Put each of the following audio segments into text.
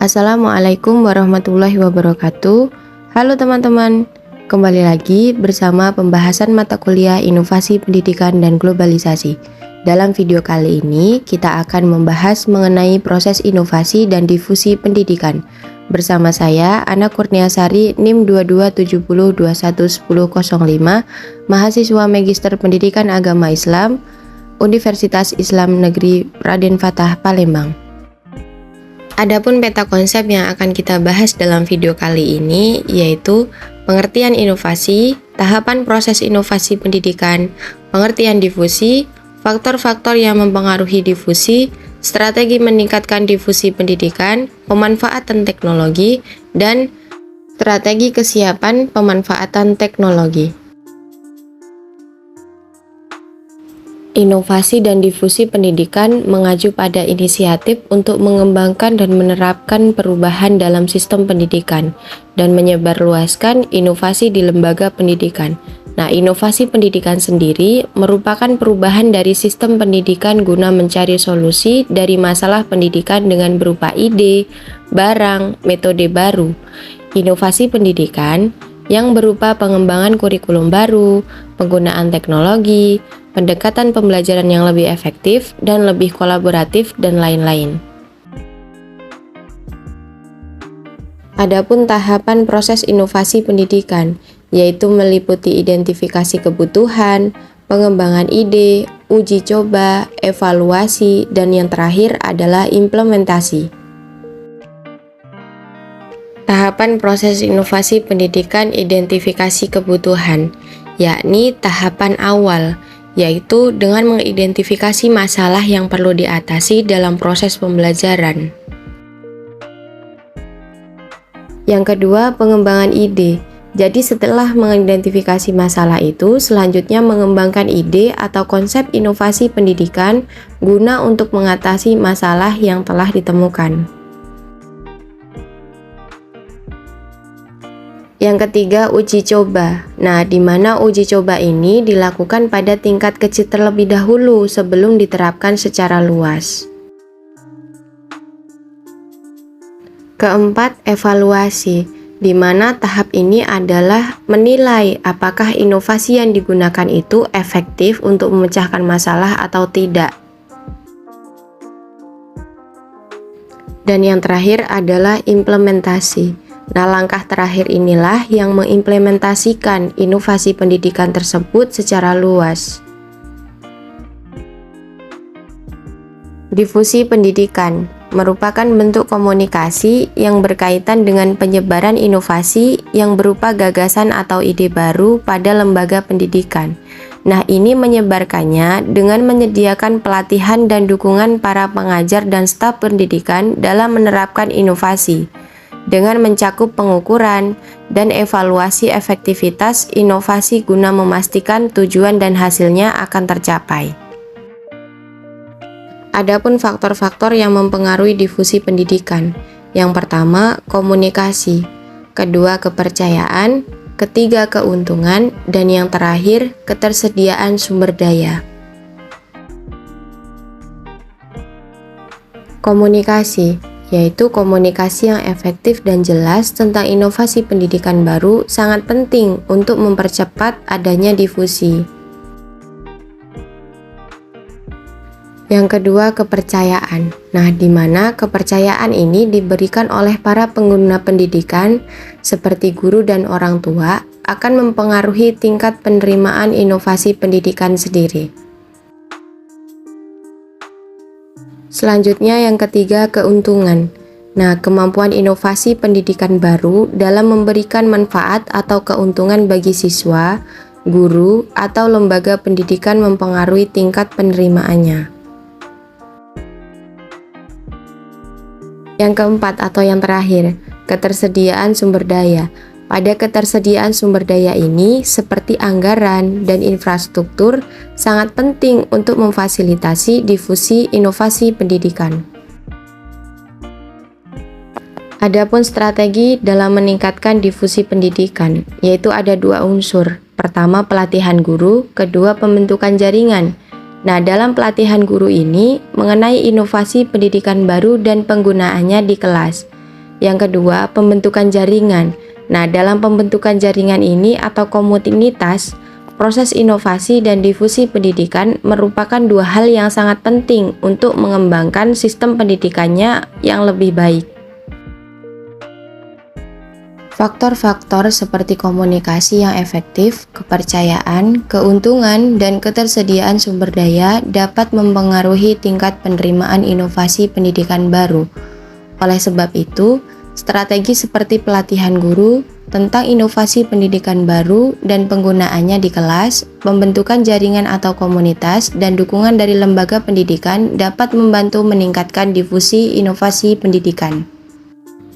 Assalamualaikum warahmatullahi wabarakatuh. Halo teman-teman, kembali lagi bersama pembahasan mata kuliah Inovasi Pendidikan dan Globalisasi. Dalam video kali ini, kita akan membahas mengenai proses inovasi dan difusi pendidikan. Bersama saya, Ana Kurniasari, NIM 2270211005, mahasiswa Magister Pendidikan Agama Islam, Universitas Islam Negeri Raden Fatah, Palembang. Adapun peta konsep yang akan kita bahas dalam video kali ini yaitu pengertian inovasi, tahapan proses inovasi pendidikan, pengertian difusi, faktor-faktor yang mempengaruhi difusi, strategi meningkatkan difusi pendidikan, pemanfaatan teknologi, dan strategi kesiapan pemanfaatan teknologi. Inovasi dan difusi pendidikan mengacu pada inisiatif untuk mengembangkan dan menerapkan perubahan dalam sistem pendidikan dan menyebarluaskan inovasi di lembaga pendidikan. Nah, inovasi pendidikan sendiri merupakan perubahan dari sistem pendidikan guna mencari solusi dari masalah pendidikan dengan berupa ide, barang, metode baru. Inovasi pendidikan yang berupa pengembangan kurikulum baru, penggunaan teknologi, pendekatan pembelajaran yang lebih efektif dan lebih kolaboratif, dan lain-lain. Adapun tahapan proses inovasi pendidikan, yaitu meliputi identifikasi kebutuhan, pengembangan ide, uji coba, evaluasi, dan yang terakhir adalah implementasi. Tahapan proses inovasi pendidikan identifikasi kebutuhan, yakni tahapan awal, yaitu dengan mengidentifikasi masalah yang perlu diatasi dalam proses pembelajaran. Yang kedua, pengembangan ide. Jadi setelah mengidentifikasi masalah itu, selanjutnya mengembangkan ide atau konsep inovasi pendidikan guna untuk mengatasi masalah yang telah ditemukan. Yang ketiga, uji coba. Nah, di mana uji coba ini dilakukan pada tingkat kecil terlebih dahulu sebelum diterapkan secara luas. Keempat, evaluasi, di mana tahap ini adalah menilai apakah inovasi yang digunakan itu efektif untuk memecahkan masalah atau tidak. Dan yang terakhir adalah implementasi. Nah, langkah terakhir inilah yang mengimplementasikan inovasi pendidikan tersebut secara luas. Difusi pendidikan merupakan bentuk komunikasi yang berkaitan dengan penyebaran inovasi yang berupa gagasan atau ide baru pada lembaga pendidikan. Nah, ini menyebarkannya dengan menyediakan pelatihan dan dukungan para pengajar dan staf pendidikan dalam menerapkan inovasi, dengan mencakup pengukuran dan evaluasi efektivitas inovasi guna memastikan tujuan dan hasilnya akan tercapai. Adapun faktor-faktor yang mempengaruhi difusi pendidikan. Yang pertama, komunikasi. Kedua, kepercayaan. Ketiga, keuntungan. Dan yang terakhir, ketersediaan sumber daya. Komunikasi, yaitu komunikasi yang efektif dan jelas tentang inovasi pendidikan baru sangat penting untuk mempercepat adanya difusi. Yang kedua, kepercayaan. Nah, di mana kepercayaan ini diberikan oleh para pengguna pendidikan seperti guru dan orang tua akan mempengaruhi tingkat penerimaan inovasi pendidikan sendiri. Selanjutnya yang ketiga, keuntungan. Nah, kemampuan inovasi pendidikan baru dalam memberikan manfaat atau keuntungan bagi siswa, guru, atau lembaga pendidikan mempengaruhi tingkat penerimaannya. Yang keempat atau yang terakhir, ketersediaan sumber daya. Pada ketersediaan sumber daya ini, seperti anggaran dan infrastruktur, sangat penting untuk memfasilitasi difusi inovasi pendidikan. Adapun strategi dalam meningkatkan difusi pendidikan, yaitu ada dua unsur. Pertama, pelatihan guru, kedua, pembentukan jaringan. Nah, dalam pelatihan guru ini mengenai inovasi pendidikan baru dan penggunaannya di kelas. Yang kedua, pembentukan jaringan. Nah, dalam pembentukan jaringan ini atau komunitas, proses inovasi dan difusi pendidikan merupakan dua hal yang sangat penting untuk mengembangkan sistem pendidikannya yang lebih baik. Faktor-faktor seperti komunikasi yang efektif, kepercayaan, keuntungan, dan ketersediaan sumber daya dapat mempengaruhi tingkat penerimaan inovasi pendidikan baru. Oleh sebab itu, strategi seperti pelatihan guru tentang inovasi pendidikan baru dan penggunaannya di kelas, pembentukan jaringan atau komunitas, dan dukungan dari lembaga pendidikan dapat membantu meningkatkan difusi inovasi pendidikan.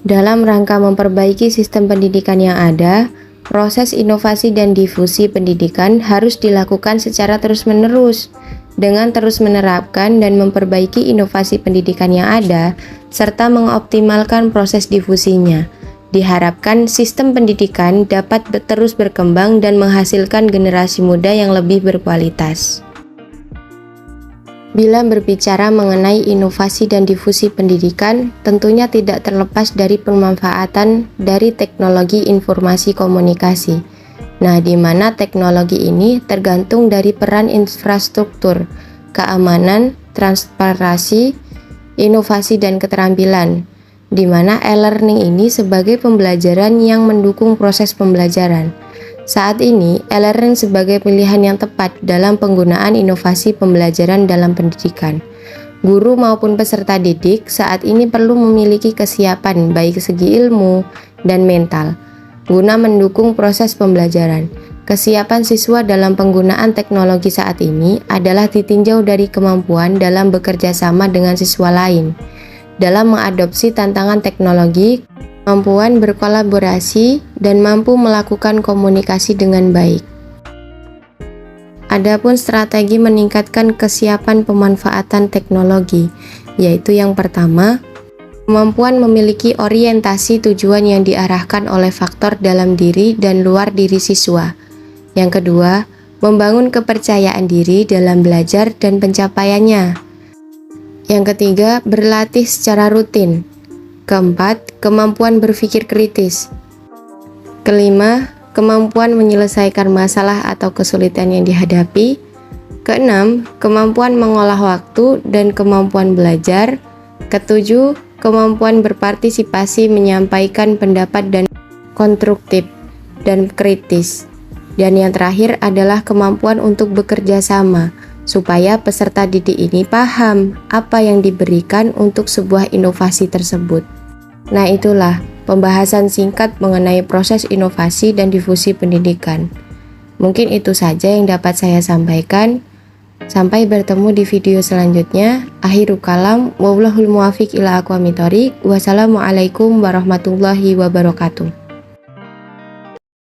Dalam rangka memperbaiki sistem pendidikan yang ada, proses inovasi dan difusi pendidikan harus dilakukan secara terus-menerus. Dengan terus menerapkan dan memperbaiki inovasi pendidikan yang ada, serta mengoptimalkan proses difusinya, diharapkan sistem pendidikan dapat terus berkembang dan menghasilkan generasi muda yang lebih berkualitas. Bila berbicara mengenai inovasi dan difusi pendidikan, tentunya tidak terlepas dari pemanfaatan dari teknologi informasi komunikasi. Nah, di mana teknologi ini tergantung dari peran infrastruktur, keamanan, transparansi, inovasi, dan keterampilan, di mana e-learning ini sebagai pembelajaran yang mendukung proses pembelajaran. Saat ini, e-learning sebagai pilihan yang tepat dalam penggunaan inovasi pembelajaran dalam pendidikan. Guru maupun peserta didik saat ini perlu memiliki kesiapan baik segi ilmu dan mental, guna mendukung proses pembelajaran. Kesiapan siswa dalam penggunaan teknologi saat ini adalah ditinjau dari kemampuan dalam bekerja sama dengan siswa lain, dalam mengadopsi tantangan teknologi, kemampuan berkolaborasi, dan mampu melakukan komunikasi dengan baik. Adapun strategi meningkatkan kesiapan pemanfaatan teknologi, yaitu yang pertama, kemampuan memiliki orientasi tujuan yang diarahkan oleh faktor dalam diri dan luar diri siswa. Yang kedua, membangun kepercayaan diri dalam belajar dan pencapaiannya. Yang ketiga, berlatih secara rutin. Keempat, kemampuan berpikir kritis. Kelima, kemampuan menyelesaikan masalah atau kesulitan yang dihadapi. Keenam, kemampuan mengolah waktu dan kemampuan belajar. Ketujuh, kemampuan berpartisipasi, menyampaikan pendapat dan konstruktif dan kritis. Dan yang terakhir adalah kemampuan untuk bekerja sama, supaya peserta didik ini paham apa yang diberikan untuk sebuah inovasi tersebut. Nah, itulah pembahasan singkat mengenai proses inovasi dan difusi pendidikan. Mungkin itu saja yang dapat saya sampaikan. Sampai bertemu di video selanjutnya. Akhirul kalam, wallahul muwaffiq ila aqwamit thoriq. Wassalamualaikum warahmatullahi wabarakatuh.